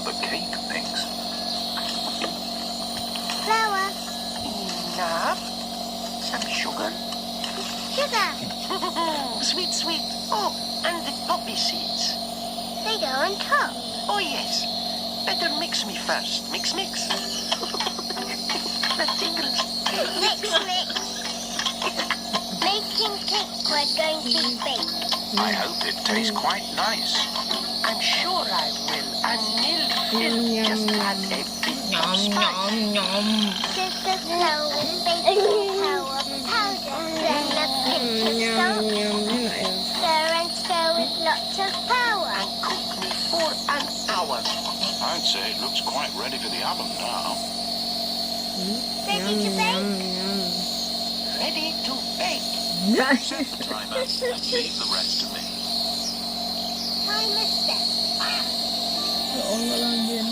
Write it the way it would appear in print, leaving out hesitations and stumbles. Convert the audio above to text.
the cake mix. Flour. Enough. Some sugar. Sugar. Sweet, sweet. Oh, and the poppy seeds. They go on top. Oh, yes. Better mix me first. Mix, mix. The tingles. Mix, mix. Making cake we're going to bake. I hope it tastes quite nice. I'm sure I will. And Nil just add a bit of spice. Sugar, flour, baking powder, then a pinch of salt. Stir and stir with lots of power. And cook me for an hour. I'd say it looks quite ready for the oven now. Ready to bake? Ready to bake. Set the timer and leave the rest to me. Timer set. Doon na lang din.